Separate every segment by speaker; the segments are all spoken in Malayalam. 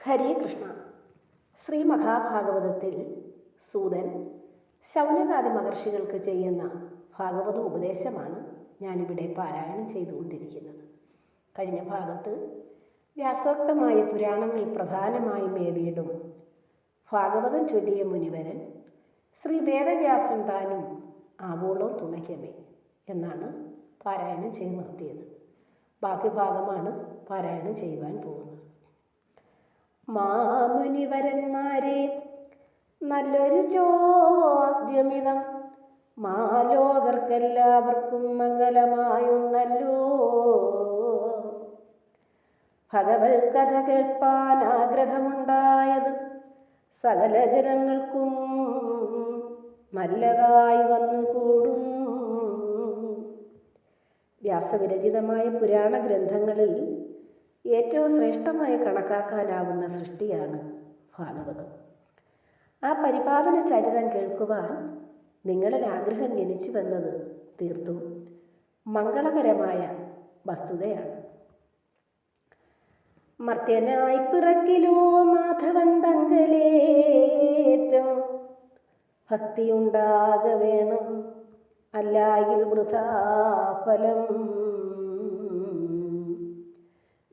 Speaker 1: ഹരേ കൃഷ്ണ. ശ്രീ മഹാഭാഗവതത്തിൽ സൂതൻ ശൗനകാദി മഹർഷികൾക്ക് ചെയ്യുന്ന ഭാഗവത ഉപദേശമാണ് ഞാനിവിടെ പാരായണം ചെയ്തുകൊണ്ടിരിക്കുന്നത്. കഴിഞ്ഞ ഭാഗത്ത് വ്യാസോക്തമായ പുരാണങ്ങൾ പ്രധാനമായും ഏവിയിടും ഭാഗവതം ചൊല്ലിയ മുനിവരൻ ശ്രീ വേദവ്യാസൻ താനും ആവോളം തുണയ്ക്കമേ എന്നാണ് പാരായണം ചെയ്ത് നിർത്തിയത്. ബാക്കി ഭാഗമാണ് പാരായണം ചെയ്യുവാൻ പോകുന്നത്. മാമുനിവരന്മാരെ, നല്ലൊരു ചോദ്യമിതം മാലോകർക്കെല്ലാവർക്കും മംഗലമായൊന്നല്ലോ. ഭഗവത് കഥ കേൾപ്പാൻ ആഗ്രഹമുണ്ടായത് സകല ജനങ്ങൾക്കും നല്ലതായി വന്നുകൂടും. വ്യാസവിരചിതമായ പുരാണ ഗ്രന്ഥങ്ങളിൽ ഏറ്റവും ശ്രേഷ്ഠമായി കണക്കാക്കാനാവുന്ന സൃഷ്ടിയാണ് ഭാഗവതം. ആ പരിപാവന ചരിതം കേൾക്കുവാൻ നിങ്ങളിൽ ആഗ്രഹം ജനിച്ചു വന്നത് തീർത്തും മംഗളകരമായ വസ്തുതയാണ്. മർത്യനായി പിറക്കിലോ മാധവൻ തങ്കലേറ്റം ഭക്തിയുണ്ടാക വേണം, അല്ലായിൽ വൃഥാഫലം.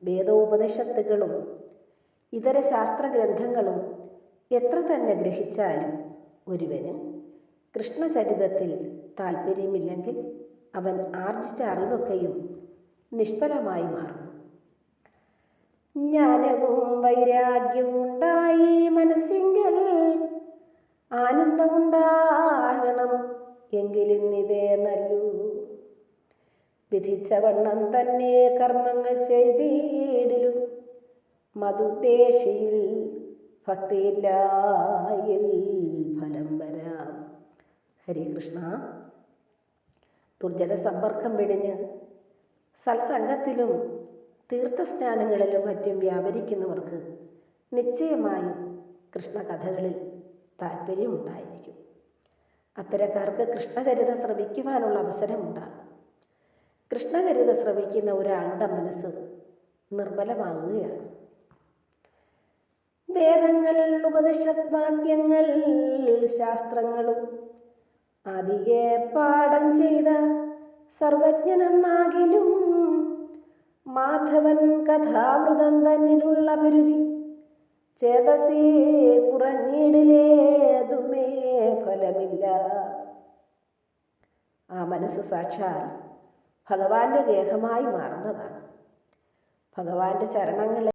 Speaker 1: വേദോപനിഷത്തുകളും ഇതര ശാസ്ത്രഗ്രന്ഥങ്ങളും എത്ര തന്നെ ഗ്രഹിച്ചാലും ഒരുവന് കൃഷ്ണചരിതത്തിൽ താല്പര്യമില്ലെങ്കിൽ അവൻ ആർജിച്ച അറിവൊക്കെയും നിഷ്ഫലമായി മാറുന്നു. ജ്ഞാനവും വൈരാഗ്യവും ഉണ്ടായി മനസ്സിങ്കൽ ആനന്ദമുണ്ടാകണം, എങ്കിലിന്നിതേ നല്ലു. വിധിച്ച വണ്ണം തന്നെ കർമ്മങ്ങൾ ചെയ്തിടിലും മധുദേശിയിൽ ഭക്തിയില്ലായിൽ ഫലം വരാം. ഹരികൃഷ്ണ. ദുർജന സമ്പർക്കം വെടിഞ്ഞ് സത്സംഗത്തിലും തീർത്ഥസ്നാനങ്ങളിലും മറ്റും വ്യാപരിക്കുന്നവർക്ക് നിശ്ചയമായും കൃഷ്ണകഥകളിൽ താല്പര്യമുണ്ടായിരിക്കും. അത്തരക്കാർക്ക് കൃഷ്ണചരിതം ശ്രവിക്കുവാനുള്ള അവസരമുണ്ടാകും. കൃഷ്ണചരിതം ശ്രവിക്കുന്ന ഒരാളുടെ മനസ്സ് നിർമ്മലമാകുകയാണ്. വേദങ്ങൾ, ഉപനിഷദ്വാക്യങ്ങൾ, ശാസ്ത്രങ്ങളും ആദിയെ പാഠം ചെയ്ത സർവജ്ഞനെന്നാകിലും മാധവൻ കഥാമൃതം തന്നിലുള്ള അഭിരുചി ചേതസി കുറഞ്ഞിടിലേതുമേ ഫലമില്ല. ആ മനസ്സ് സാക്ഷാൽ ഭഗവാന്റെ ഗേഹമായി മാറുന്നതാണ്. ഭഗവാന്റെ ചരണങ്ങളെ